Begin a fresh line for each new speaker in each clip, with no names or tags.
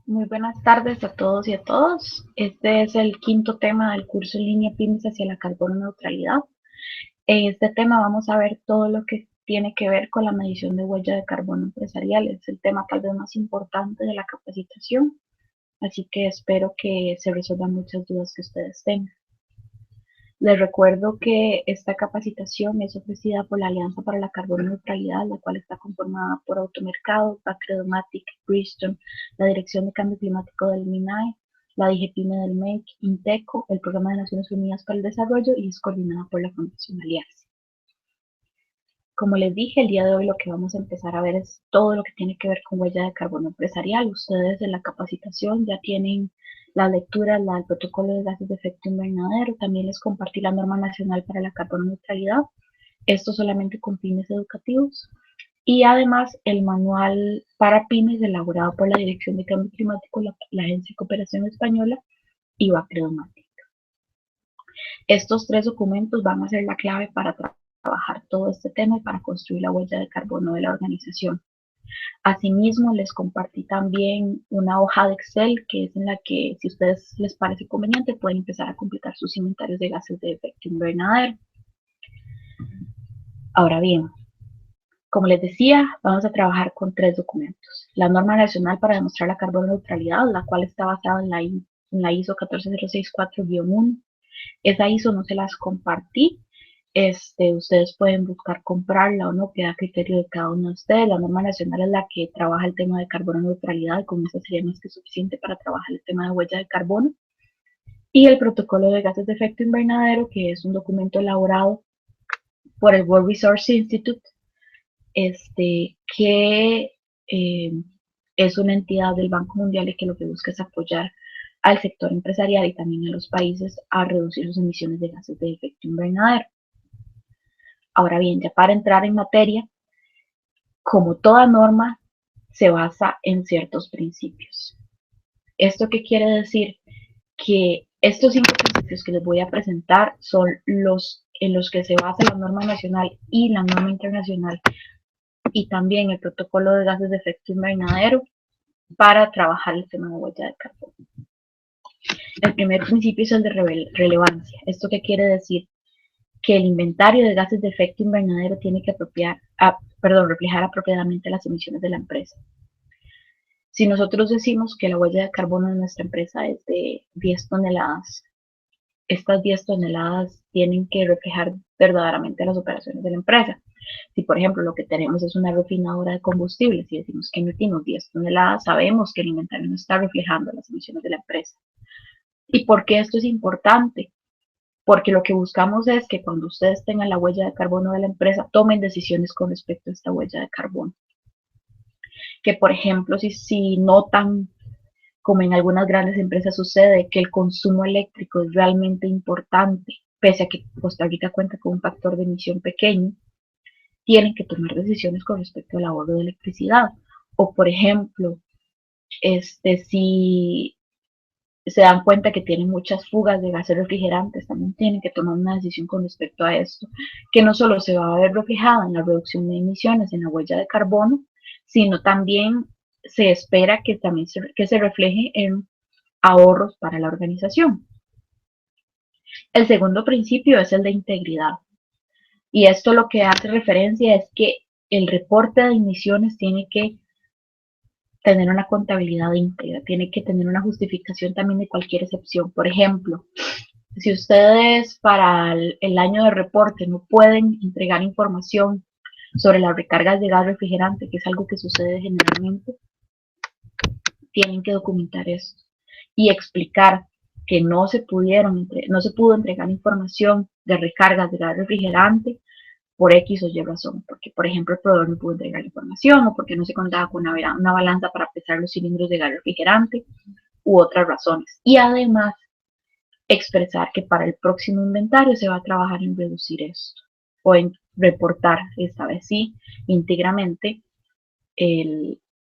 Muy buenas tardes a todos y a todas. Este es el quinto tema del curso en línea Pymes hacia la carbono neutralidad. En este tema vamos a ver todo lo que tiene que ver con la medición de huella de carbono empresarial. Es el tema tal vez más importante de la capacitación, así que espero que se resuelvan muchas dudas que ustedes tengan. Les recuerdo que esta capacitación es ofrecida por la Alianza para la Carbono Neutralidad, la cual está conformada por Automercado, Bacredomatic, Bridgestone, la Dirección de Cambio Climático del MINAE, la DGPYME del MEC, INTECO, el Programa de Naciones Unidas para el Desarrollo y es coordinada por la Fundación Alianza. Como les dije, el día de hoy lo que vamos a empezar a ver es todo lo que tiene que ver con huella de carbono empresarial. Ustedes en la capacitación ya tienen la lectura del protocolo de gases de efecto invernadero. También les compartí la norma nacional para la carbono neutralidad. Esto solamente con fines educativos. Y además el manual para pymes elaborado por la Dirección de Cambio Climático, la Agencia de Cooperación Española y Bacredomatic. Estos tres documentos van a ser la clave para trabajar todo este tema y para construir la huella de carbono de la organización. Asimismo, les compartí también una hoja de Excel que es en la que, si a ustedes les parece conveniente, pueden empezar a completar sus inventarios de gases de efecto invernadero. Ahora bien, como les decía, vamos a trabajar con tres documentos. La norma nacional para demostrar la carbono neutralidad, la cual está basada en la ISO 14064-1. Esa ISO no se las compartí. Ustedes pueden buscar comprarla o no, queda a criterio de cada uno de ustedes. La norma nacional es la que trabaja el tema de carbono neutralidad, y con eso sería más que suficiente para trabajar el tema de huella de carbono. Y el protocolo de gases de efecto invernadero, que es un documento elaborado por el World Resource Institute, que es una entidad del Banco Mundial y que lo que busca es apoyar al sector empresarial y también a los países a reducir sus emisiones de gases de efecto invernadero. Ahora bien, ya para entrar en materia, como toda norma, se basa en ciertos principios. ¿Esto qué quiere decir? Que estos 5 principios que les voy a presentar son los en los que se basa la norma nacional y la norma internacional y también el protocolo de gases de efecto invernadero para trabajar el tema de huella de carbono. El primer principio es el de relevancia. ¿Esto qué quiere decir? Que el inventario de gases de efecto invernadero tiene que reflejar apropiadamente las emisiones de la empresa. Si nosotros decimos que la huella de carbono de nuestra empresa es de 10 toneladas, estas 10 toneladas tienen que reflejar verdaderamente las operaciones de la empresa. Si, por ejemplo, lo que tenemos es una refinadora de combustibles y decimos que emitimos 10 toneladas, sabemos que el inventario no está reflejando las emisiones de la empresa. ¿Y por qué esto es importante? Porque lo que buscamos es que cuando ustedes tengan la huella de carbono de la empresa, tomen decisiones con respecto a esta huella de carbono. Que, por ejemplo, si notan, como en algunas grandes empresas sucede, que el consumo eléctrico es realmente importante, pese a que Costa Rica cuenta con un factor de emisión pequeño, tienen que tomar decisiones con respecto al ahorro de electricidad. O, por ejemplo, si se dan cuenta que tienen muchas fugas de gases refrigerantes, también tienen que tomar una decisión con respecto a esto, que no solo se va a ver reflejada en la reducción de emisiones, en la huella de carbono, sino también se espera que también se refleje en ahorros para la organización. El segundo principio es el de integridad. Y esto lo que hace referencia es que el reporte de emisiones tiene que tener una contabilidad íntegra, tiene que tener una justificación también de cualquier excepción. Por ejemplo, si ustedes para el año de reporte no pueden entregar información sobre las recargas de gas refrigerante, que es algo que sucede generalmente, tienen que documentar esto y explicar que no se pudo entregar información de recargas de gas refrigerante por X o Y razón, porque por ejemplo el proveedor no pudo entregar información o porque no se contaba con una balanza para pesar los cilindros de gas refrigerante u otras razones. Y además expresar que para el próximo inventario se va a trabajar en reducir esto o en reportar, esta vez sí, íntegramente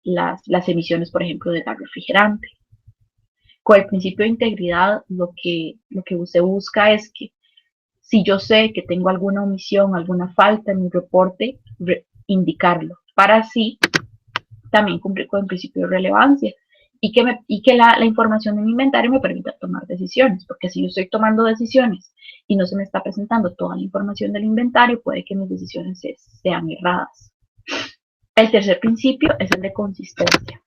las emisiones, por ejemplo, de gas refrigerante. Con el principio de integridad, lo que se busca es que si yo sé que tengo alguna omisión, alguna falta en mi reporte, indicarlo, para así también cumplir con el principio de relevancia y que la información de mi inventario me permita tomar decisiones, porque si yo estoy tomando decisiones y no se me está presentando toda la información del inventario, puede que mis decisiones sean erradas. El tercer principio es el de consistencia.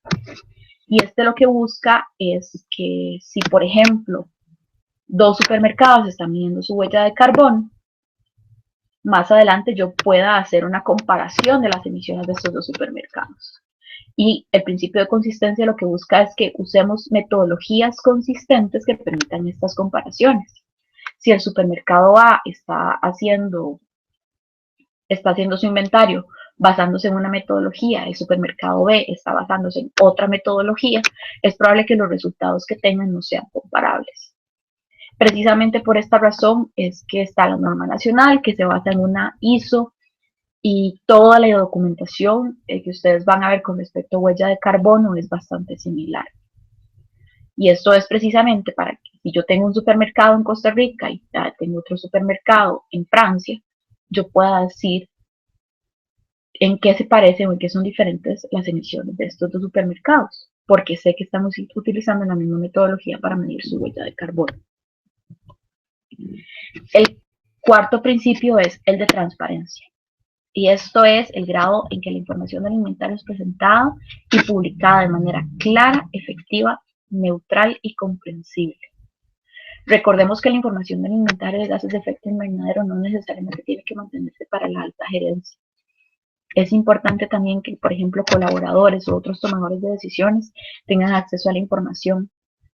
Y este lo que busca es que si, por ejemplo, dos supermercados están midiendo su huella de carbono, más adelante yo pueda hacer una comparación de las emisiones de estos dos supermercados. Y el principio de consistencia lo que busca es que usemos metodologías consistentes que permitan estas comparaciones. Si el supermercado A está haciendo su inventario basándose en una metodología, el supermercado B está basándose en otra metodología, es probable que los resultados que tengan no sean comparables. Precisamente por esta razón es que está la norma nacional, que se basa en una ISO, y toda la documentación que ustedes van a ver con respecto a huella de carbono es bastante similar. Y esto es precisamente para que si yo tengo un supermercado en Costa Rica y tengo otro supermercado en Francia, yo pueda decir en qué se parecen o en qué son diferentes las emisiones de estos dos supermercados, porque sé que estamos utilizando la misma metodología para medir su huella de carbono. El cuarto principio es el de transparencia. Y esto es el grado en que la información del inventario es presentada y publicada de manera clara, efectiva, neutral y comprensible. Recordemos que la información del inventario de gases de efecto invernadero no necesariamente tiene que mantenerse para la alta gerencia. Es importante también que, por ejemplo, colaboradores o otros tomadores de decisiones tengan acceso a la información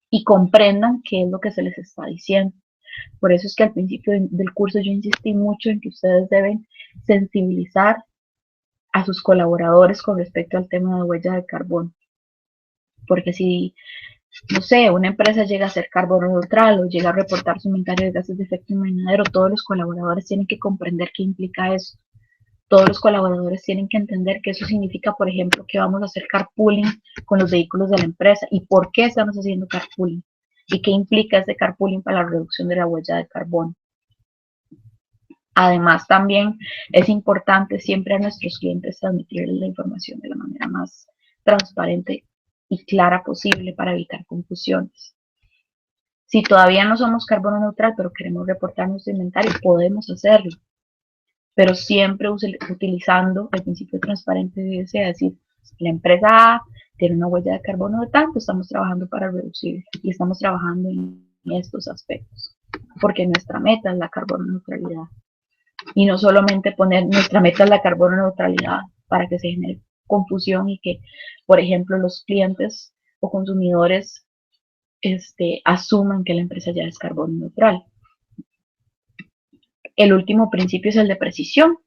y comprendan qué es lo que se les está diciendo. Por eso es que al principio del curso yo insistí mucho en que ustedes deben sensibilizar a sus colaboradores con respecto al tema de huella de carbono. Porque si, no sé, una empresa llega a ser carbono neutral o llega a reportar su inventario de gases de efecto invernadero, todos los colaboradores tienen que comprender qué implica eso. Todos los colaboradores tienen que entender que eso significa, por ejemplo, que vamos a hacer carpooling con los vehículos de la empresa y por qué estamos haciendo carpooling y qué implica ese carpooling para la reducción de la huella de carbono. Además, también es importante siempre a nuestros clientes transmitirles la información de la manera más transparente y clara posible para evitar confusiones. Si todavía no somos carbono neutral, pero queremos reportar nuestro inventario, podemos hacerlo, pero siempre utilizando el principio transparente de decir, la empresa A tiene una huella de carbono de tanto, estamos trabajando para reducir y estamos trabajando en estos aspectos, porque nuestra meta es la carbono neutralidad. Y no solamente poner nuestra meta es la carbono neutralidad para que se genere confusión y que, por ejemplo, los clientes o consumidores asuman que la empresa ya es carbono neutral. El último principio es el de precisión,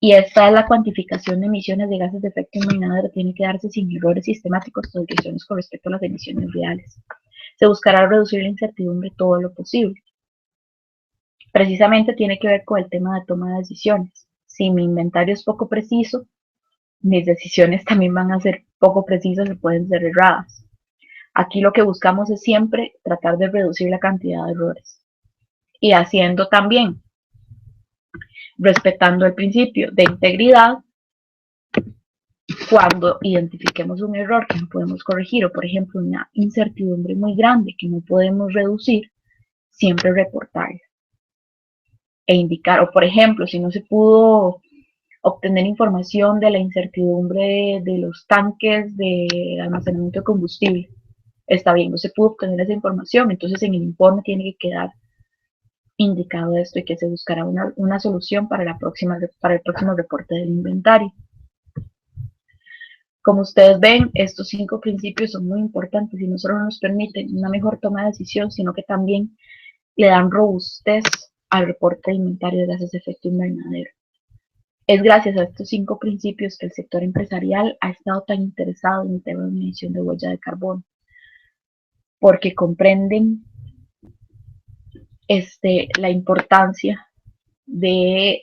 y esta es la cuantificación de emisiones de gases de efecto invernadero. Tiene que darse sin errores sistemáticos o desviaciones con respecto a las emisiones reales. Se buscará reducir la incertidumbre todo lo posible. Precisamente tiene que ver con el tema de toma de decisiones. Si mi inventario es poco preciso, mis decisiones también van a ser poco precisas y pueden ser erradas. Aquí lo que buscamos es siempre tratar de reducir la cantidad de errores. Y haciendo también, respetando el principio de integridad, cuando identifiquemos un error que no podemos corregir o, por ejemplo, una incertidumbre muy grande que no podemos reducir, siempre reportarla e indicar, o por ejemplo, si no se pudo obtener información de la incertidumbre de los tanques de almacenamiento de combustible, está bien, no se pudo obtener esa información, entonces en el informe tiene que quedar indicado esto y que se buscará una solución para el próximo reporte del inventario. Como ustedes ven, estos 5 principios son muy importantes y no solo nos permiten una mejor toma de decisión, sino que también le dan robustez al reporte de inventario de gases de efecto invernadero. Es gracias a estos 5 principios que el sector empresarial ha estado tan interesado en el tema de medición de huella de carbono, porque comprenden la importancia de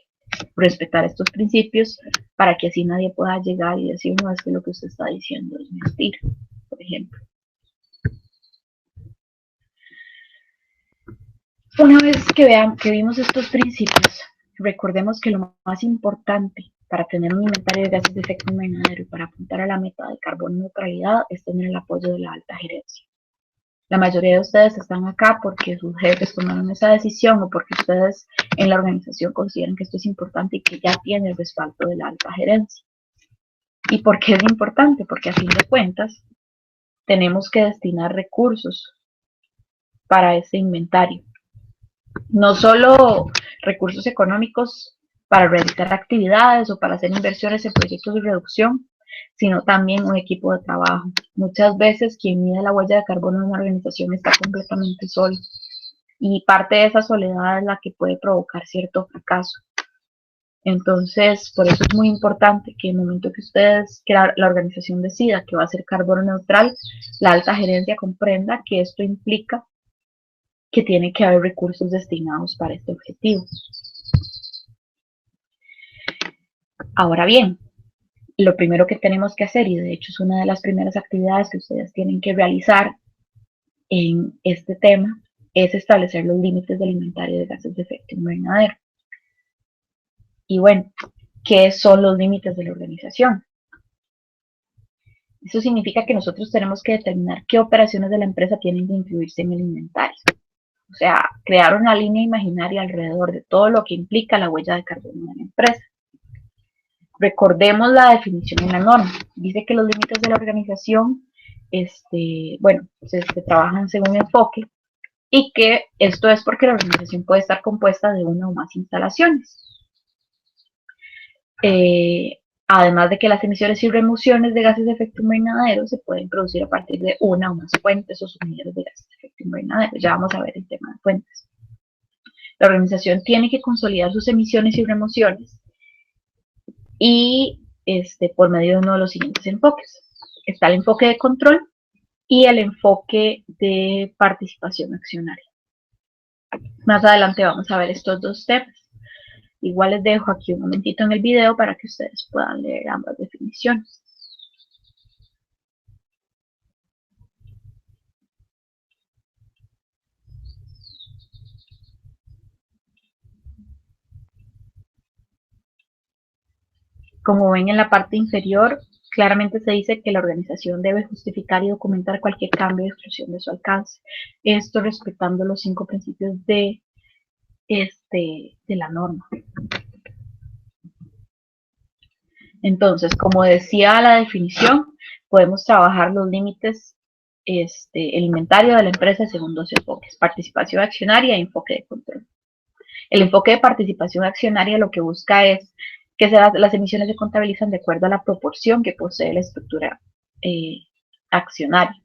respetar estos principios para que así nadie pueda llegar y decir, no, es que lo que usted está diciendo es mentira, por ejemplo. Una vez que vimos estos principios, recordemos que lo más importante para tener un inventario de gases de efecto invernadero y para apuntar a la meta de carbono neutralidad es tener el apoyo de la alta gerencia. La mayoría de ustedes están acá porque sus jefes tomaron esa decisión o porque ustedes en la organización consideran que esto es importante y que ya tiene el respaldo de la alta gerencia. ¿Y por qué es importante? Porque a fin de cuentas tenemos que destinar recursos para ese inventario. No solo recursos económicos para realizar actividades o para hacer inversiones en proyectos de reducción, sino también un equipo de trabajo. Muchas veces quien mide la huella de carbono en una organización está completamente solo y parte de esa soledad es la que puede provocar cierto fracaso. Entonces, por eso es muy importante que en el momento que la organización decida que va a ser carbono neutral, la alta gerencia comprenda que esto implica que tiene que haber recursos destinados para este objetivo. Ahora bien, lo primero que tenemos que hacer, y de hecho es una de las primeras actividades que ustedes tienen que realizar en este tema, es establecer los límites del inventario de gases de efecto invernadero. Y bueno, ¿qué son los límites de la organización? Eso significa que nosotros tenemos que determinar qué operaciones de la empresa tienen que incluirse en el inventario. O sea, crear una línea imaginaria alrededor de todo lo que implica la huella de carbono de la empresa. Recordemos la definición en la norma. Dice que los límites de la organización, se trabajan según enfoque y que esto es porque la organización puede estar compuesta de una o más instalaciones. Además de que las emisiones y remociones de gases de efecto invernadero se pueden producir a partir de una o más fuentes o sumidores de gases de efecto invernadero. Ya vamos a ver el tema de fuentes. La organización tiene que consolidar sus emisiones y remociones y por medio de uno de los siguientes enfoques. Está el enfoque de control y el enfoque de participación accionaria. Más adelante vamos a ver estos dos temas. Igual les dejo aquí un momentito en el video para que ustedes puedan leer ambas definiciones. Como ven en la parte inferior, claramente se dice que la organización debe justificar y documentar cualquier cambio de exclusión de su alcance. Esto respetando los 5 principios de la norma. Entonces, como decía la definición, podemos trabajar los límites, el inventario de la empresa según dos enfoques: participación accionaria y enfoque de control. El enfoque de participación accionaria lo que busca es que las emisiones se contabilizan de acuerdo a la proporción que posee la estructura accionaria.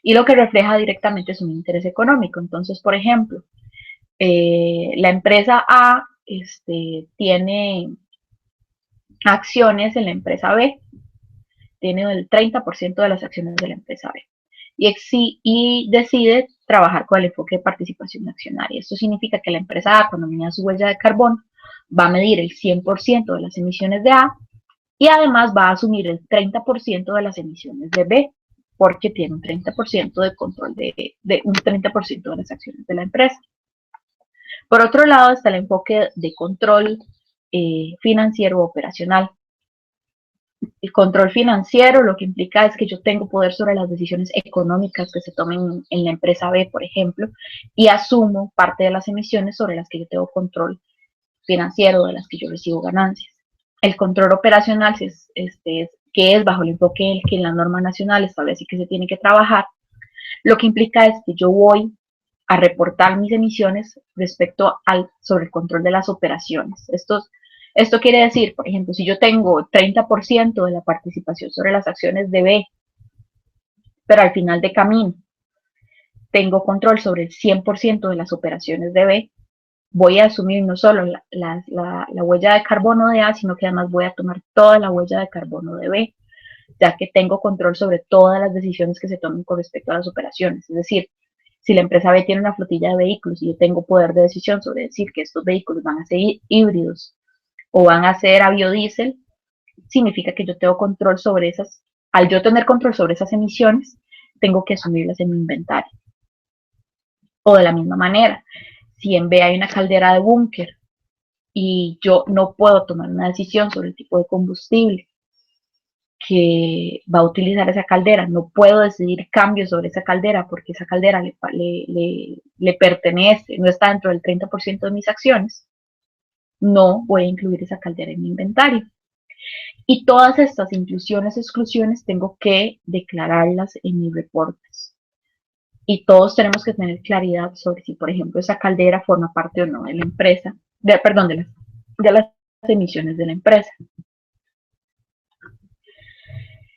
Y lo que refleja directamente es un interés económico. Entonces, por ejemplo, la empresa A tiene acciones en la empresa B, tiene el 30% de las acciones de la empresa B y decide trabajar con el enfoque de participación accionaria. Esto significa que la empresa A, cuando mida su huella de carbono, va a medir el 100% de las emisiones de A y además va a asumir el 30% de las emisiones de B, porque tiene un 30% de control de un 30% de las acciones de la empresa. Por otro lado está el enfoque de control financiero o operacional. El control financiero lo que implica es que yo tengo poder sobre las decisiones económicas que se tomen en la empresa B, por ejemplo, y asumo parte de las emisiones sobre las que yo tengo control financiero, de las que yo recibo ganancias. El control operacional que es bajo el enfoque que la norma nacional establece que se tiene que trabajar, lo que implica es que yo voy a reportar mis emisiones sobre el control de las operaciones. Esto quiere decir, por ejemplo, si yo tengo 30% de la participación sobre las acciones de B, pero al final de camino tengo control sobre el 100% de las operaciones de B, voy a asumir no solo la huella de carbono de A, sino que además voy a tomar toda la huella de carbono de B, ya que tengo control sobre todas las decisiones que se tomen con respecto a las operaciones. Es decir, si la empresa B tiene una flotilla de vehículos y yo tengo poder de decisión sobre decir que estos vehículos van a ser híbridos o van a ser a biodiesel, significa que yo tengo control sobre esas. Al yo tener control sobre esas emisiones, tengo que asumirlas en mi inventario. O de la misma manera, si en B hay una caldera de búnker y yo no puedo tomar una decisión sobre el tipo de combustible que va a utilizar esa caldera. No puedo decidir cambios sobre esa caldera porque esa caldera le pertenece, no está dentro del 30% de mis acciones. No voy a incluir esa caldera en mi inventario. Y todas estas inclusiones, exclusiones, tengo que declararlas en mis reportes. Y todos tenemos que tener claridad sobre si, por ejemplo, esa caldera forma parte o no de la empresa, perdón, de las emisiones de la empresa.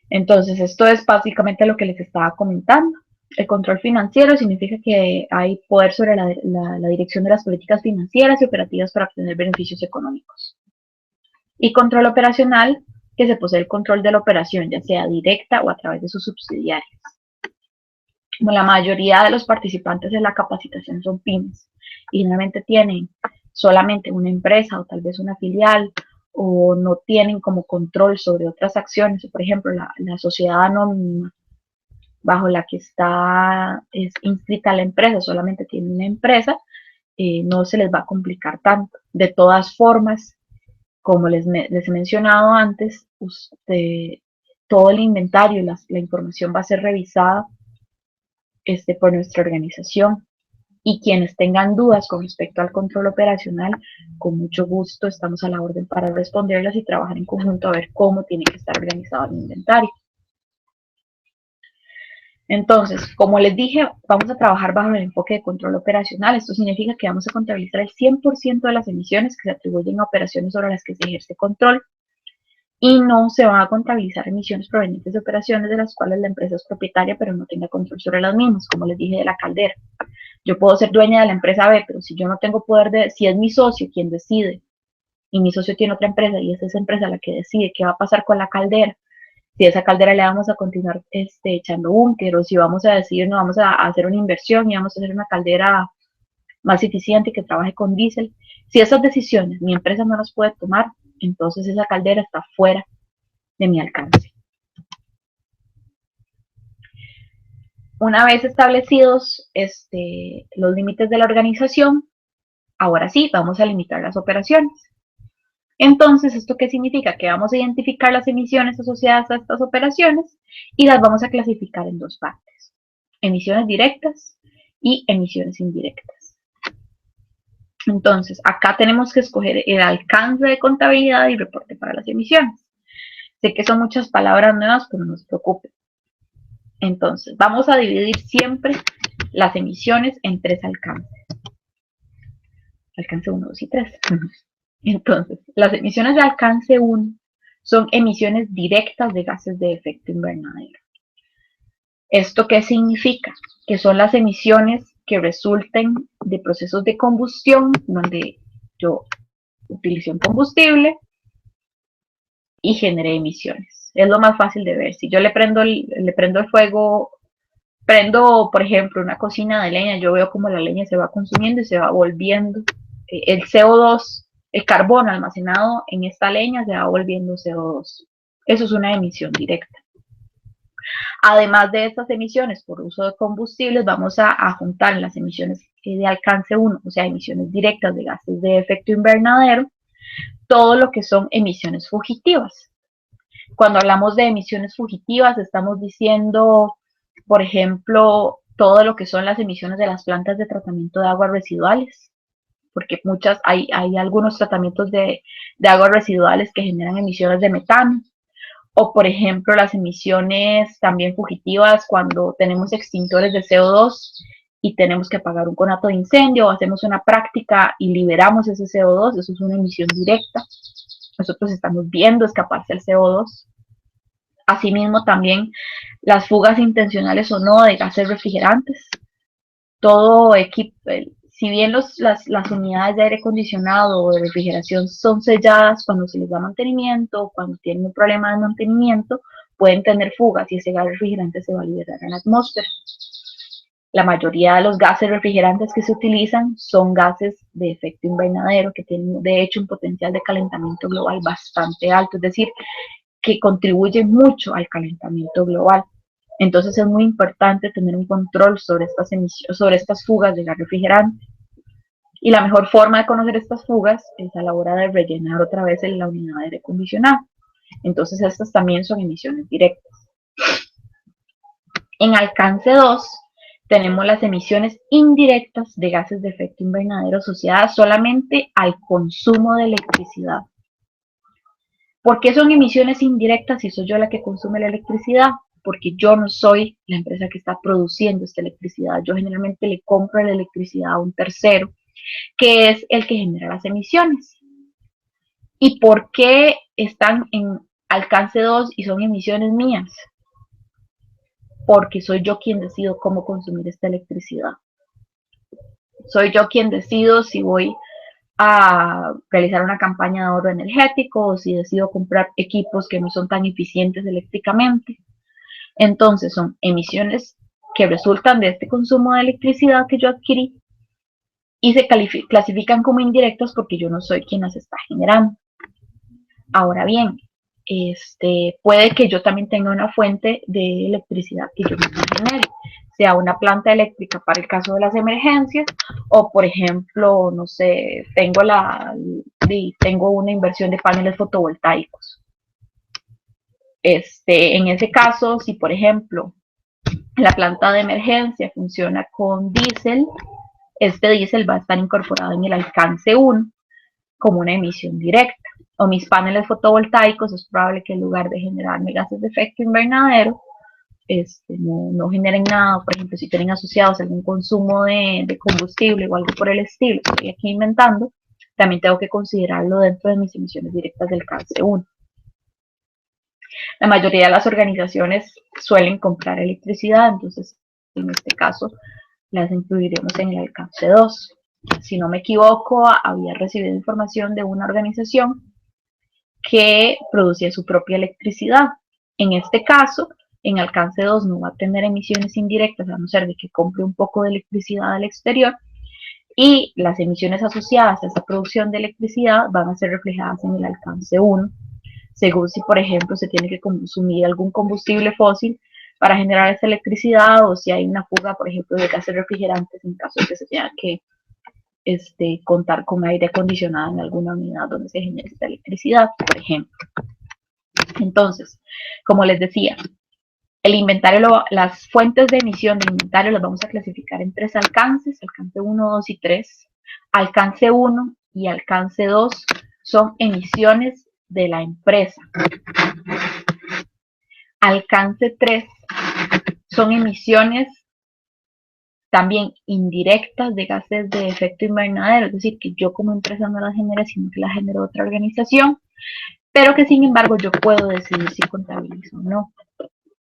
Entonces, esto es básicamente lo que les estaba comentando. El control financiero significa que hay poder sobre la dirección de las políticas financieras y operativas para obtener beneficios económicos. Y control operacional, que se posee el control de la operación, ya sea directa o a través de sus subsidiarias. Como la mayoría de los participantes en la capacitación son pymes y generalmente tienen solamente una empresa o tal vez una filial, o no tienen como control sobre otras acciones, por ejemplo, la sociedad anónima bajo la que es inscrita la empresa, solamente tiene una empresa, no se les va a complicar tanto. De todas formas, como les he mencionado antes, todo el inventario, la información va a ser revisada por nuestra organización. Y quienes tengan dudas con respecto al control operacional, con mucho gusto estamos a la orden para responderlas y trabajar en conjunto a ver cómo tiene que estar organizado el inventario. Entonces, como les dije, vamos a trabajar bajo el enfoque de control operacional. Esto significa que vamos a contabilizar el 100% de las emisiones que se atribuyen a operaciones sobre las que se ejerce control, y no se van a contabilizar emisiones provenientes de operaciones de las cuales la empresa es propietaria pero no tenga control sobre las mismas, como les dije de la caldera. Yo puedo ser dueña de la empresa B, pero si yo no tengo poder si es mi socio quien decide, y mi socio tiene otra empresa y es esa empresa la que decide qué va a pasar con la caldera, si a esa caldera le vamos a continuar echando búnker, o si vamos a decidir, no vamos a hacer una inversión y vamos a hacer una caldera más eficiente que trabaje con diésel. Si esas decisiones mi empresa no las puede tomar, entonces esa caldera está fuera de mi alcance. Una vez establecidos los límites de la organización, ahora sí, vamos a limitar las operaciones. Entonces, ¿esto qué significa? Que vamos a identificar las emisiones asociadas a estas operaciones y las vamos a clasificar en dos partes: emisiones directas y emisiones indirectas. Entonces, acá tenemos que escoger el alcance de contabilidad y reporte para las emisiones. Sé que son muchas palabras nuevas, pero no se preocupen. Entonces, vamos a dividir siempre las emisiones en tres alcances. Alcance 1, 2 y 3. Entonces, las emisiones de alcance 1 son emisiones directas de gases de efecto invernadero. ¿Esto qué significa? Que son las emisiones que resulten de procesos de combustión donde yo utilicé un combustible y generé emisiones. Es lo más fácil de ver. Si yo le prendo el fuego, prendo, por ejemplo, una cocina de leña, yo veo como la leña se va consumiendo y se va volviendo el CO2, el carbón almacenado en esta leña se va volviendo CO2. Eso es una emisión directa. Además de estas emisiones por uso de combustibles, vamos a juntar las emisiones de alcance 1, o sea, emisiones directas de gases de efecto invernadero, todo lo que son emisiones fugitivas. Cuando hablamos de emisiones fugitivas, estamos diciendo, por ejemplo, todo lo que son las emisiones de las plantas de tratamiento de aguas residuales, porque hay algunos tratamientos de aguas residuales que generan emisiones de metano, o por ejemplo las emisiones también fugitivas cuando tenemos extintores de CO2 y tenemos que apagar un conato de incendio, o hacemos una práctica y liberamos ese CO2, eso es una emisión directa. Nosotros estamos viendo escaparse el CO2. Asimismo, también las fugas intencionales o no de gases refrigerantes. Todo equipo, si bien las unidades de aire acondicionado o de refrigeración son selladas cuando se les da mantenimiento, cuando tienen un problema de mantenimiento, pueden tener fugas y ese gas refrigerante se va a liberar a la atmósfera. La mayoría de los gases refrigerantes que se utilizan son gases de efecto invernadero que tienen de hecho un potencial de calentamiento global bastante alto, es decir, que contribuye mucho al calentamiento global. Entonces es muy importante tener un control sobre estas fugas de gas refrigerante. Y la mejor forma de conocer estas fugas es a la hora de rellenar otra vez la unidad de aire acondicionado. Entonces estas también son emisiones directas. En alcance 2 tenemos las emisiones indirectas de gases de efecto invernadero asociadas solamente al consumo de electricidad. ¿Por qué son emisiones indirectas si soy yo la que consume la electricidad? Porque yo no soy la empresa que está produciendo esta electricidad. Yo generalmente le compro la electricidad a un tercero, que es el que genera las emisiones. ¿Y por qué están en alcance 2 y son emisiones mías? Porque soy yo quien decido cómo consumir esta electricidad. Soy yo quien decido si voy a realizar una campaña de ahorro energético o si decido comprar equipos que no son tan eficientes eléctricamente. Entonces son emisiones que resultan de este consumo de electricidad que yo adquirí y se clasifican como indirectas porque yo no soy quien las está generando. Ahora bien, puede que yo también tenga una fuente de electricidad que yo misma genere, sea una planta eléctrica para el caso de las emergencias, o por ejemplo, no sé, tengo una inversión de paneles fotovoltaicos. En ese caso, si por ejemplo la planta de emergencia funciona con diésel, este diésel va a estar incorporado en el alcance 1 como una emisión directa. O mis paneles fotovoltaicos, es probable que en lugar de generarme gases de efecto invernadero, no generen nada. Por ejemplo, si tienen asociados algún consumo de combustible o algo por el estilo, estoy aquí inventando, también tengo que considerarlo dentro de mis emisiones directas del alcance 1. La mayoría de las organizaciones suelen comprar electricidad, entonces en este caso las incluiremos en el alcance 2. Si no me equivoco, había recibido información de una organización que producía su propia electricidad. En este caso, en alcance 2 no va a tener emisiones indirectas, a no ser de que compre un poco de electricidad al exterior, y las emisiones asociadas a esta producción de electricidad van a ser reflejadas en el alcance 1, según si, por ejemplo, se tiene que consumir algún combustible fósil para generar esta electricidad, o si hay una fuga, por ejemplo, de gases refrigerantes en caso de que se tenga que contar con aire acondicionado en alguna unidad donde se genere esta electricidad, por ejemplo. Entonces, como les decía, el inventario, las fuentes de emisión del inventario las vamos a clasificar en 3 alcances, alcance 1, 2 y 3. Alcance 1 y alcance 2 son emisiones de la empresa. Alcance 3 son emisiones también indirectas de gases de efecto invernadero, es decir, que yo como empresa no las genere, sino que las genera otra organización, pero que sin embargo yo puedo decidir si contabilizo o no.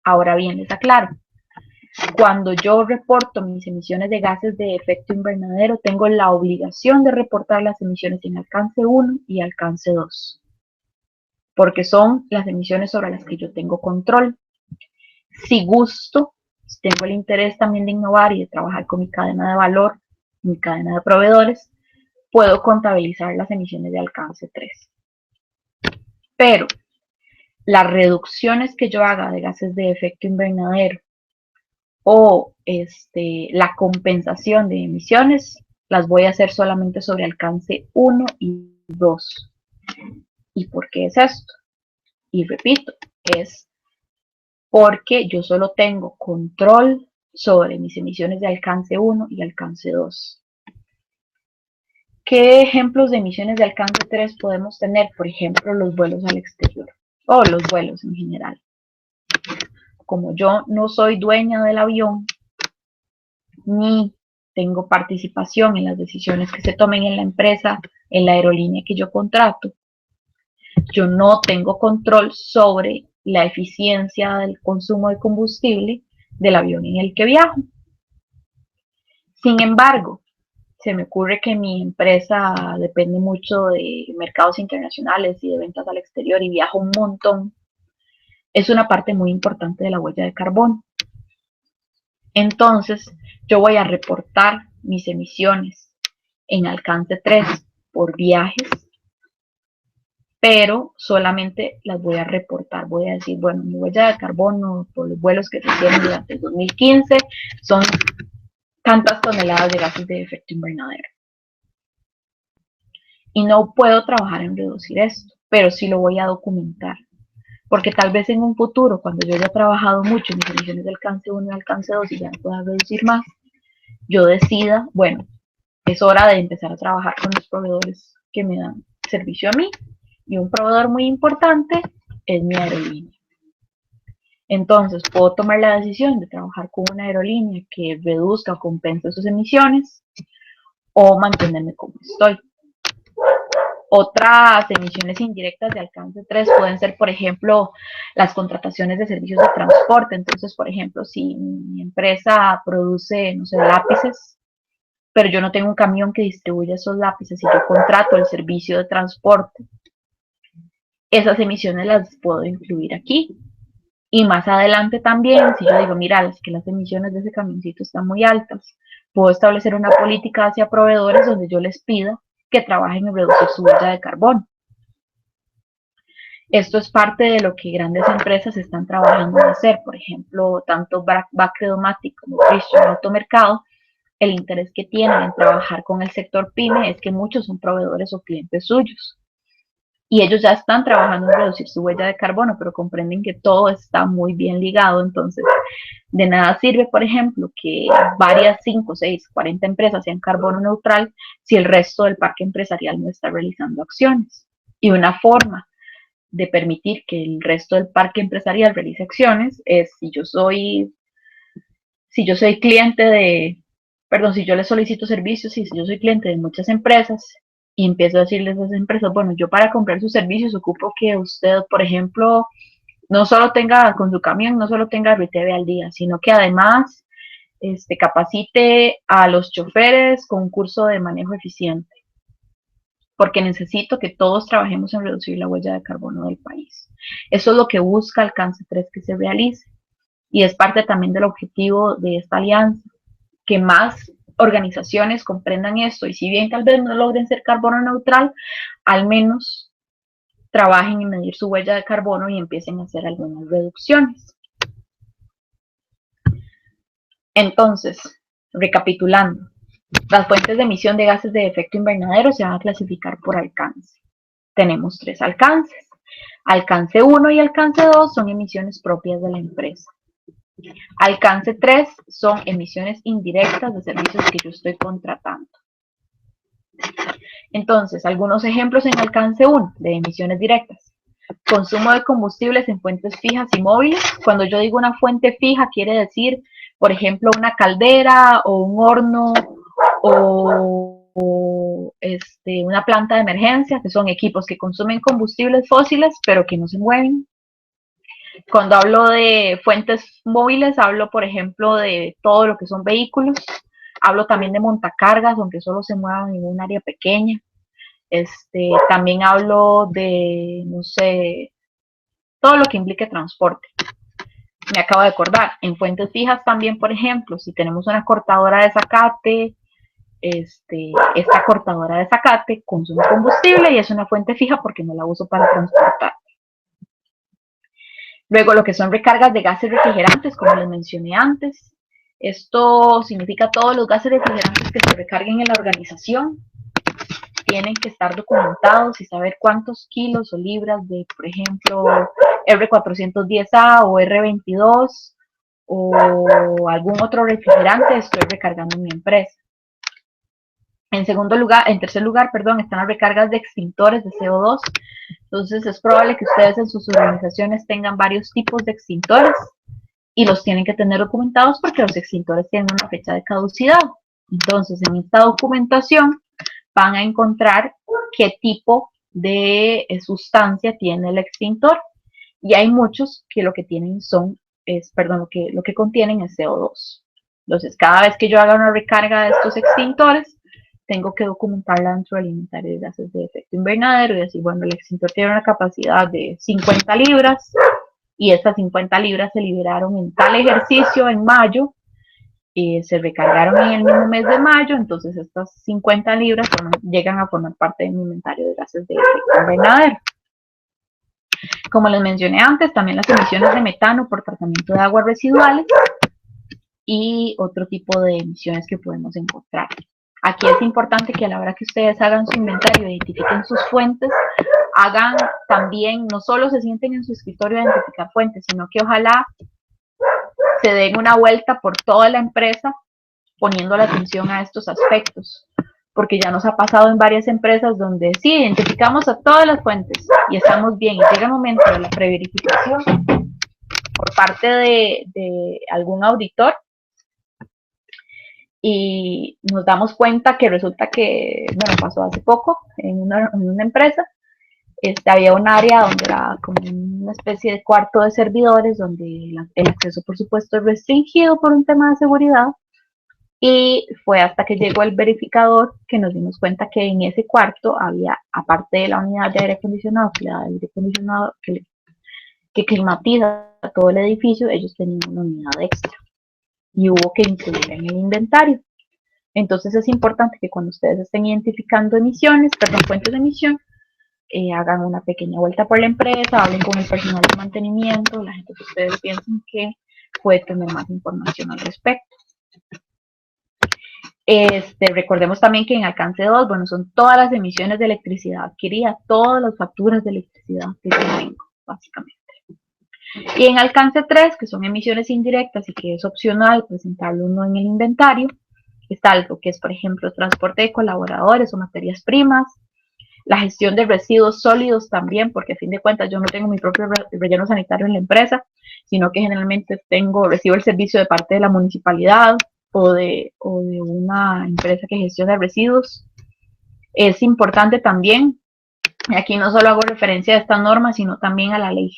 Ahora bien, les aclaro, cuando yo reporto mis emisiones de gases de efecto invernadero, tengo la obligación de reportar las emisiones en alcance 1 y alcance 2, porque son las emisiones sobre las que yo tengo control. Si gusto, si tengo el interés también de innovar y de trabajar con mi cadena de valor, mi cadena de proveedores, puedo contabilizar las emisiones de alcance 3. Pero las reducciones que yo haga de gases de efecto invernadero o la compensación de emisiones las voy a hacer solamente sobre alcance 1 y 2. ¿Y por qué es esto? Y repito, es porque yo solo tengo control sobre mis emisiones de alcance 1 y alcance 2. ¿Qué ejemplos de emisiones de alcance 3 podemos tener? Por ejemplo, los vuelos al exterior o los vuelos en general. Como yo no soy dueña del avión, ni tengo participación en las decisiones que se tomen en la empresa, en la aerolínea que yo contrato, yo no tengo control sobre la eficiencia del consumo de combustible del avión en el que viajo. Sin embargo, se me ocurre que mi empresa depende mucho de mercados internacionales y de ventas al exterior y viajo un montón. Es una parte muy importante de la huella de carbono. Entonces, yo voy a reportar mis emisiones en alcance 3 por viajes, pero solamente las voy a reportar. Voy a decir, bueno, mi huella de carbono por los vuelos que se hicieron durante el 2015 son tantas toneladas de gases de efecto invernadero. y no puedo trabajar en reducir esto, pero sí lo voy a documentar. Porque tal vez en un futuro, cuando yo haya trabajado mucho en mis emisiones de alcance 1 y alcance 2 y ya no pueda reducir más, yo decida, bueno, es hora de empezar a trabajar con los proveedores que me dan servicio a mí. Y un proveedor muy importante es mi aerolínea. Entonces, puedo tomar la decisión de trabajar con una aerolínea que reduzca o compense sus emisiones o mantenerme como estoy. Otras emisiones indirectas de alcance 3 pueden ser, por ejemplo, las contrataciones de servicios de transporte. Entonces, por ejemplo, si mi empresa produce, no sé, lápices, pero yo no tengo un camión que distribuya esos lápices y yo contrato el servicio de transporte, esas emisiones las puedo incluir aquí. Y más adelante también, si yo digo, mira, es que las emisiones de ese camioncito están muy altas, puedo establecer una política hacia proveedores donde yo les pida que trabajen en reducir su huella de carbono. Esto es parte de lo que grandes empresas están trabajando en hacer. Por ejemplo, tanto Bacredomatic como Christian Automercado, el interés que tienen en trabajar con el sector PYME es que muchos son proveedores o clientes suyos. Y ellos ya están trabajando en reducir su huella de carbono, pero comprenden que todo está muy bien ligado. Entonces, de nada sirve, por ejemplo, que varias 5, 6, 40 empresas sean carbono neutral si el resto del parque empresarial no está realizando acciones. Y una forma de permitir que el resto del parque empresarial realice acciones es si yo soy cliente de, perdón, si yo le solicito servicios y si yo soy cliente de muchas empresas y empiezo a decirles a esas empresas, bueno, yo para comprar sus servicios ocupo que usted, por ejemplo, no solo tenga con su camión, no solo tenga RTV al día, sino que además capacite a los choferes con un curso de manejo eficiente, porque necesito que todos trabajemos en reducir la huella de carbono del país. Eso es lo que busca Alcance 3 que se realice y es parte también del objetivo de esta alianza, que más organizaciones comprendan esto y si bien tal vez no logren ser carbono neutral, al menos trabajen en medir su huella de carbono y empiecen a hacer algunas reducciones. Entonces, recapitulando, las fuentes de emisión de gases de efecto invernadero se van a clasificar por alcance. Tenemos 3 alcances. Alcance 1 y alcance 2 son emisiones propias de la empresa. Alcance 3 son emisiones indirectas de servicios que yo estoy contratando. Entonces, algunos ejemplos en alcance 1 de emisiones directas. Consumo de combustibles en fuentes fijas y móviles. Cuando yo digo una fuente fija, quiere decir, por ejemplo, una caldera o un horno o una planta de emergencia, que son equipos que consumen combustibles fósiles, pero que no se mueven. Cuando hablo de fuentes móviles, hablo, por ejemplo, de todo lo que son vehículos. Hablo también de montacargas, aunque solo se muevan en un área pequeña. También hablo de, no sé, todo lo que implique transporte. Me acabo de acordar, en fuentes fijas también, por ejemplo, si tenemos una cortadora de zacate, esta cortadora de zacate consume combustible y es una fuente fija porque no la uso para transportar. Luego, lo que son recargas de gases refrigerantes, como les mencioné antes. Esto significa todos los gases refrigerantes que se recarguen en la organización. Tienen que estar documentados y saber cuántos kilos o libras de, por ejemplo, R410A o R22 o algún otro refrigerante estoy recargando en mi empresa. En tercer lugar, están las recargas de extintores de CO2. Entonces es probable que ustedes en sus organizaciones tengan varios tipos de extintores y los tienen que tener documentados porque los extintores tienen una fecha de caducidad. Entonces en esta documentación van a encontrar qué tipo de sustancia tiene el extintor y hay muchos que lo que tienen lo que contienen es CO2. Entonces cada vez que yo haga una recarga de estos extintores, tengo que documentarla dentro del inventario de gases de efecto invernadero y decir, bueno, el extintor tiene una capacidad de 50 libras y estas 50 libras se liberaron en tal ejercicio en mayo y se recargaron en el mismo mes de mayo, entonces estas 50 libras llegan a formar parte de mi inventario de gases de efecto invernadero. Como les mencioné antes, también las emisiones de metano por tratamiento de aguas residuales y otro tipo de emisiones que podemos encontrar. Aquí es importante que a la hora que ustedes hagan su inventario, identifiquen sus fuentes, hagan también, no solo se sienten en su escritorio a identificar fuentes, sino que ojalá se den una vuelta por toda la empresa poniendo la atención a estos aspectos, porque ya nos ha pasado en varias empresas donde sí, identificamos a todas las fuentes y estamos bien, y llega el momento de la preverificación por parte de algún auditor y nos damos cuenta que resulta que, bueno, pasó hace poco en una empresa, había un área donde era como una especie de cuarto de servidores, donde el acceso, por supuesto, es restringido por un tema de seguridad, y fue hasta que llegó el verificador que nos dimos cuenta que en ese cuarto había, aparte de la unidad de aire acondicionado, que le da aire acondicionado que climatiza todo el edificio, ellos tenían una unidad extra y hubo que incluir en el inventario. Entonces es importante que cuando ustedes estén identificando fuentes de emisión, hagan una pequeña vuelta por la empresa, hablen con el personal de mantenimiento, la gente que ustedes piensen que puede tener más información al respecto. Recordemos también que en alcance 2, bueno, son todas las emisiones de electricidad adquirida, todas las facturas de electricidad que yo tengo, básicamente. Y en alcance 3, que son emisiones indirectas y que es opcional presentarlo uno en el inventario, está algo que es, por ejemplo, transporte de colaboradores o materias primas, la gestión de residuos sólidos también, porque a fin de cuentas yo no tengo mi propio relleno sanitario en la empresa, sino que generalmente recibo el servicio de parte de la municipalidad o de una empresa que gestiona residuos. Es importante también, aquí no solo hago referencia a esta norma, sino también a la ley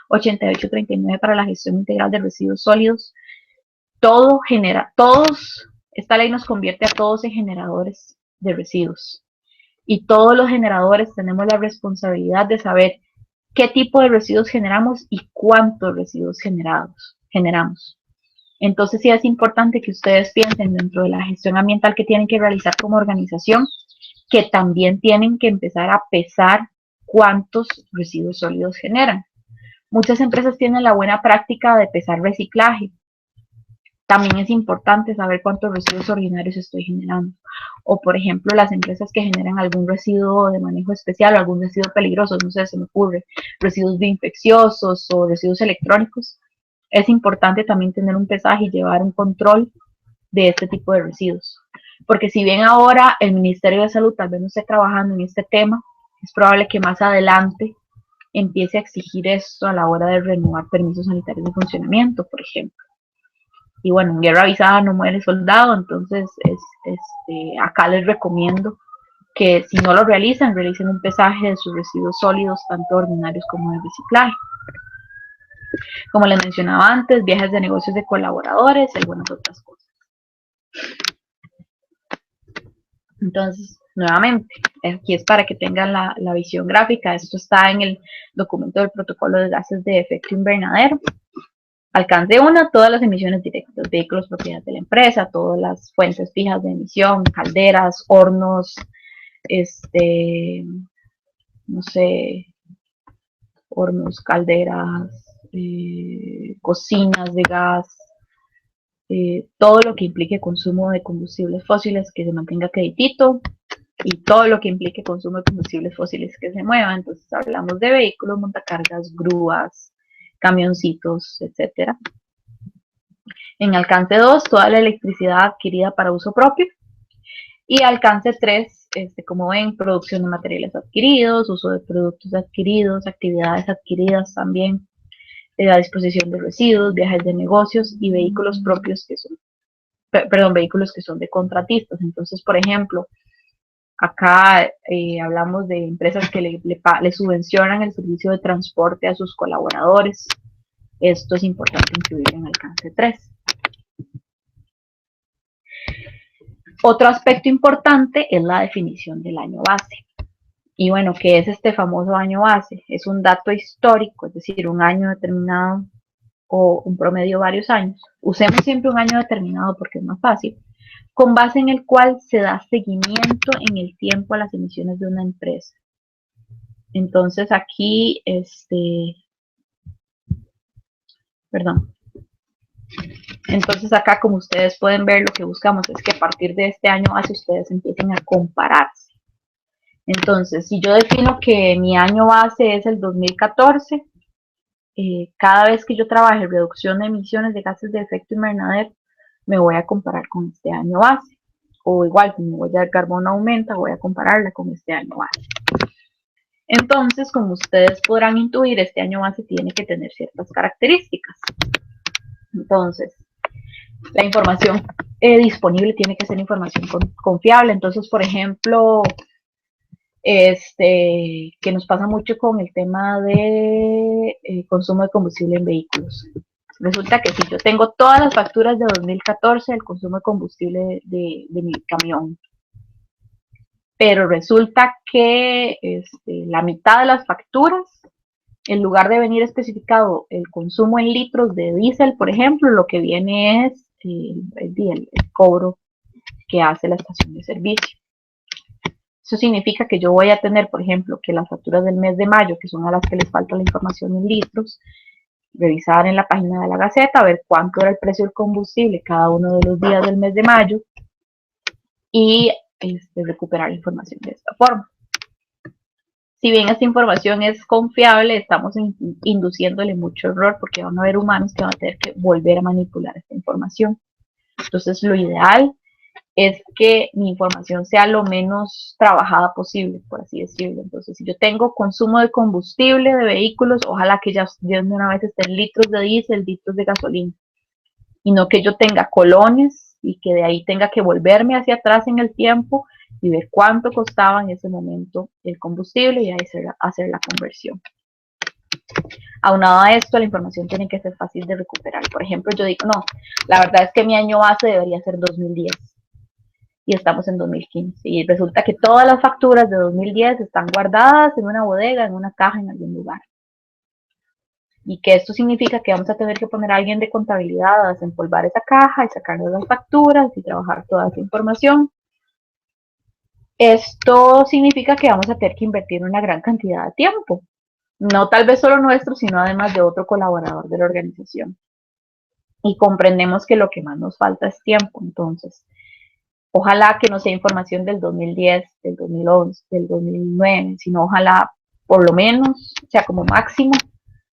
8839 para la gestión integral de residuos sólidos. Esta ley nos convierte a todos en generadores de residuos. Y todos los generadores tenemos la responsabilidad de saber qué tipo de residuos generamos y cuántos residuos generamos. Entonces sí es importante que ustedes piensen dentro de la gestión ambiental que tienen que realizar como organización, que también tienen que empezar a pesar cuántos residuos sólidos generan. Muchas empresas tienen la buena práctica de pesar reciclaje. También es importante saber cuántos residuos ordinarios estoy generando. O, por ejemplo, las empresas que generan algún residuo de manejo especial o algún residuo peligroso, no sé, se me ocurre, residuos infecciosos o residuos electrónicos. Es importante también tener un pesaje y llevar un control de este tipo de residuos. Porque si bien ahora el Ministerio de Salud tal vez no esté trabajando en este tema, es probable que más adelante empiece a exigir esto a la hora de renovar permisos sanitarios de funcionamiento, por ejemplo. Y bueno, en guerra avisada no muere soldado, entonces acá les recomiendo que si no lo realizan, realicen un pesaje de sus residuos sólidos, tanto ordinarios como de reciclaje. Como les mencionaba antes, viajes de negocios de colaboradores y algunas otras cosas. Entonces, nuevamente, aquí es para que tengan la visión gráfica. Esto está en el documento del protocolo de gases de efecto invernadero. Alcance 1, todas las emisiones directas, vehículos propiedad de la empresa, todas las fuentes fijas de emisión, calderas, hornos, no sé, hornos, calderas, cocinas de gas, todo lo que implique consumo de combustibles fósiles que se mantenga creditito y todo lo que implique consumo de combustibles fósiles que se muevan. Entonces hablamos de vehículos, montacargas, grúas, camioncitos, etcétera. En alcance 2, toda la electricidad adquirida para uso propio. Y alcance 3, como ven, producción de materiales adquiridos, uso de productos adquiridos, actividades adquiridas también, la disposición de residuos, viajes de negocios y vehículos propios vehículos que son de contratistas. Entonces, por ejemplo, acá hablamos de empresas que le subvencionan el servicio de transporte a sus colaboradores. Esto es importante incluir en alcance 3. Otro aspecto importante es la definición del año base. Y bueno, ¿qué es este famoso año base? Es un dato histórico, es decir, un año determinado o un promedio de varios años. Usemos siempre un año determinado porque es más fácil, con base en el cual se da seguimiento en el tiempo a las emisiones de una empresa. Entonces aquí, perdón. Entonces acá, como ustedes pueden ver, lo que buscamos es que a partir de este año base ustedes empiecen a compararse. Entonces, si yo defino que mi año base es el 2014, cada vez que yo trabaje reducción de emisiones de gases de efecto invernadero, me voy a comparar con este año base. O igual, si mi huella de carbono aumenta, voy a compararla con este año base. Entonces, como ustedes podrán intuir, este año base tiene que tener ciertas características. Entonces, la información disponible tiene que ser información confiable. Entonces, por ejemplo, que nos pasa mucho con el tema de consumo de combustible en vehículos. Resulta que si yo tengo todas las facturas de 2014 del consumo de combustible de mi camión, pero resulta que la mitad de las facturas, en lugar de venir especificado el consumo en litros de diésel, por ejemplo, lo que viene es el cobro que hace la estación de servicio. Eso significa que yo voy a tener, por ejemplo, que las facturas del mes de mayo, que son a las que les falta la información en litros, revisar en la página de la Gaceta, ver cuánto era el precio del combustible cada uno de los días del mes de mayo y recuperar la información de esta forma. Si bien esta información es confiable, estamos induciéndole mucho error porque van a haber humanos que van a tener que volver a manipular esta información. Entonces, lo ideal es que mi información sea lo menos trabajada posible, por así decirlo. Entonces, si yo tengo consumo de combustible de vehículos, ojalá que ya de una vez estén litros de diésel, litros de gasolina, y no que yo tenga colones y que de ahí tenga que volverme hacia atrás en el tiempo y ver cuánto costaba en ese momento el combustible y ahí hacer la conversión. Aunado a esto, la información tiene que ser fácil de recuperar. Por ejemplo, yo digo, no, la verdad es que mi año base debería ser 2010 y estamos en 2015. Y resulta que todas las facturas de 2010 están guardadas en una bodega, en una caja, en algún lugar. Y que esto significa que vamos a tener que poner a alguien de contabilidad a desempolvar esa caja y sacarnos las facturas y trabajar toda esa información. Esto significa que vamos a tener que invertir una gran cantidad de tiempo. No tal vez solo nuestro, sino además de otro colaborador de la organización. Y comprendemos que lo que más nos falta es tiempo. Entonces, ojalá que no sea información del 2010, del 2011, del 2009, sino ojalá por lo menos, o sea, como máximo,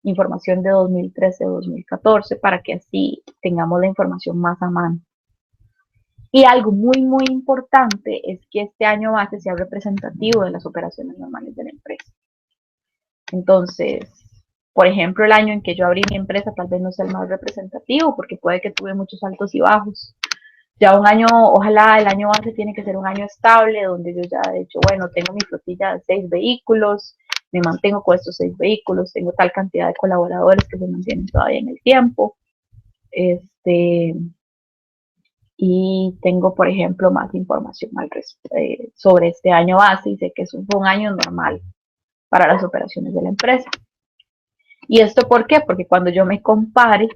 información de 2013 o 2014 para que así tengamos la información más a mano. Y algo muy, muy importante es que este año base sea representativo de las operaciones normales de la empresa. Entonces, por ejemplo, el año en que yo abrí mi empresa tal vez no sea el más representativo porque puede que tuve muchos altos y bajos. Ya un año, ojalá el año base tiene que ser un año estable, donde yo ya he dicho, bueno, tengo mi flotilla de 6 vehículos, me mantengo con estos 6 vehículos, tengo tal cantidad de colaboradores que se mantienen todavía en el tiempo, y tengo, por ejemplo, más información sobre este año base y sé que es un año normal para las operaciones de la empresa. ¿Y esto por qué? Porque cuando yo me compare,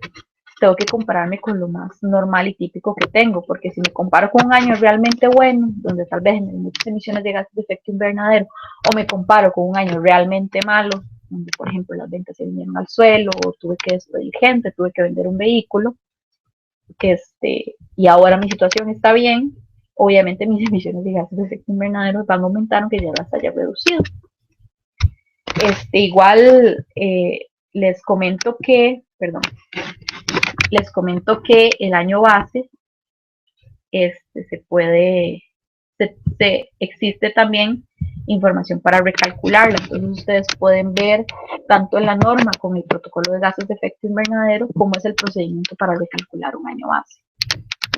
tengo que compararme con lo más normal y típico que tengo, porque si me comparo con un año realmente bueno, donde tal vez generé muchas emisiones de gases de efecto invernadero, o me comparo con un año realmente malo, donde por ejemplo las ventas se vinieron al suelo, o tuve que despedir gente, tuve que vender un vehículo, y ahora mi situación está bien, obviamente mis emisiones de gases de efecto invernadero van a aumentar aunque ya las haya reducido. Igual les comento que el año base existe también información para recalcularla. Entonces ustedes pueden ver tanto en la norma con el protocolo de gases de efecto invernadero como es el procedimiento para recalcular un año base.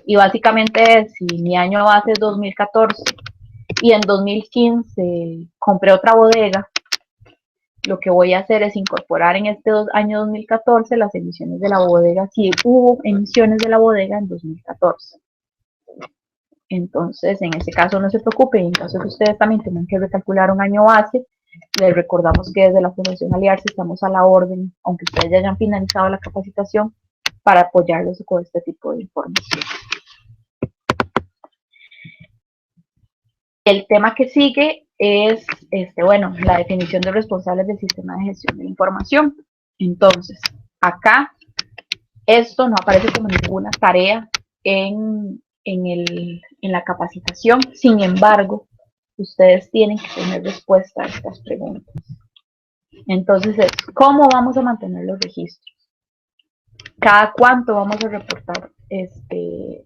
Y básicamente es, si mi año base es 2014 y en 2015 compré otra bodega, lo que voy a hacer es incorporar en este año 2014 las emisiones de la bodega, si hubo emisiones de la bodega en 2014. Entonces, en ese caso no se preocupen, en caso que ustedes también tengan que recalcular un año base, les recordamos que desde la Fundación Aliarse estamos a la orden, aunque ustedes ya hayan finalizado la capacitación, para apoyarlos con este tipo de información. El tema que sigue es, la definición de responsables del sistema de gestión de la información. Entonces, acá Esto no aparece como ninguna tarea en la capacitación, sin embargo, ustedes tienen que tener respuesta a estas preguntas. Entonces, ¿cómo vamos a mantener los registros? ¿Cada cuánto vamos a reportar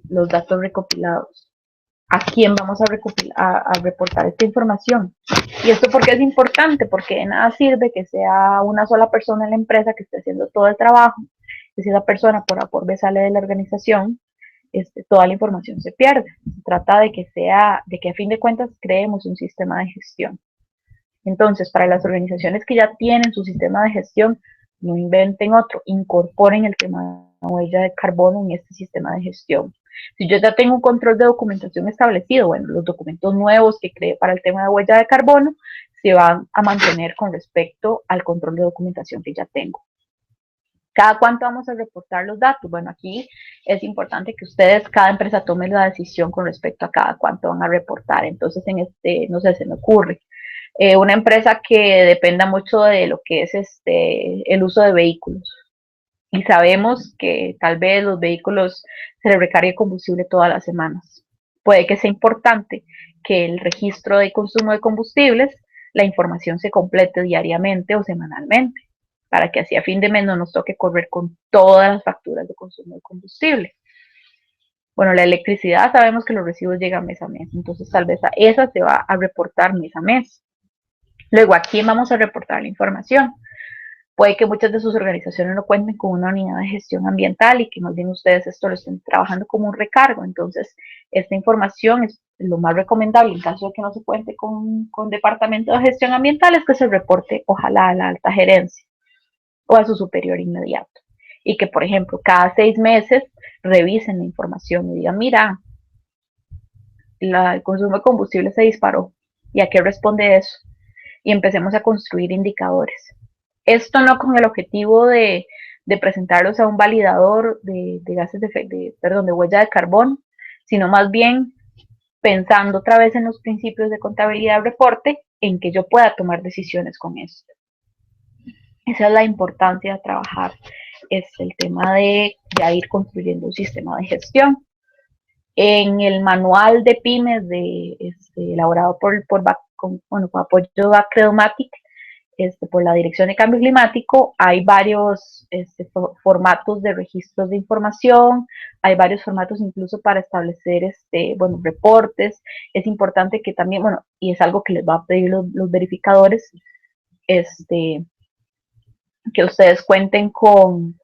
los datos recopilados? ¿A quién vamos a reportar esta información? ¿Y esto por qué es importante? Porque de nada sirve que sea una sola persona en la empresa que esté haciendo todo el trabajo, que si esa persona por A por B sale de la organización, toda la información se pierde. Se trata de que a fin de cuentas creemos un sistema de gestión. Entonces, para las organizaciones que ya tienen su sistema de gestión, no inventen otro, incorporen el tema de la huella de carbono en este sistema de gestión. Si yo ya tengo un control de documentación establecido, bueno, los documentos nuevos que creé para el tema de huella de carbono se van a mantener con respecto al control de documentación que ya tengo. ¿Cada cuánto vamos a reportar los datos? Bueno, aquí es importante que ustedes, cada empresa tome la decisión con respecto a cada cuánto van a reportar. Entonces, no sé, se me ocurre una empresa que dependa mucho de lo que es el uso de vehículos. Y sabemos que tal vez los vehículos se les recargue combustible todas las semanas. Puede que sea importante que el registro de consumo de combustibles, la información se complete diariamente o semanalmente, para que así a fin de mes no nos toque correr con todas las facturas de consumo de combustible. Bueno, la electricidad sabemos que los recibos llegan mes a mes, entonces tal vez a esa se va a reportar mes a mes. Luego, ¿a quién vamos a reportar la información? Puede que muchas de sus organizaciones no cuenten con una unidad de gestión ambiental y que más bien ustedes esto lo estén trabajando como un recargo. Entonces, esta información es lo más recomendable en caso de que no se cuente con departamento de gestión ambiental, es que se reporte ojalá a la alta gerencia o a su superior inmediato. Y que, por ejemplo, cada 6 meses revisen la información y digan, mira, el consumo de combustible se disparó. ¿Y a qué responde eso? Y empecemos a construir indicadores. Esto no con el objetivo de presentarlos a un validador de gases de huella de carbono, sino más bien pensando otra vez en los principios de contabilidad de reporte en que yo pueda tomar decisiones con esto. Esa es la importancia de trabajar, es el tema de ya ir construyendo un sistema de gestión. En el manual de pymes elaborado con apoyo de Acredomatic, por la Dirección de Cambio Climático, hay varios formatos de registros de información, hay varios formatos incluso para establecer reportes. Es importante que también, y es algo que les va a pedir los verificadores, que ustedes cuenten con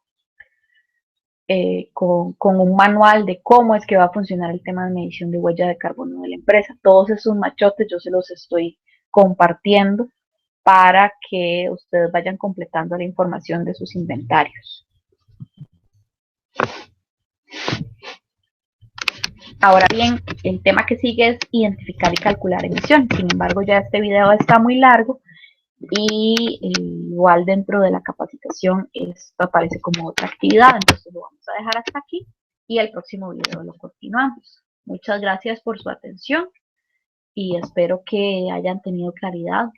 un manual de cómo es que va a funcionar el tema de medición de huella de carbono de la empresa. Todos esos machotes yo se los estoy compartiendo para que ustedes vayan completando la información de sus inventarios. Ahora bien, el tema que sigue es identificar y calcular emisiones. Sin embargo, ya este video está muy largo y igual dentro de la capacitación esto aparece como otra actividad, entonces lo vamos a dejar hasta aquí y el próximo video lo continuamos. Muchas gracias por su atención y espero que hayan tenido claridad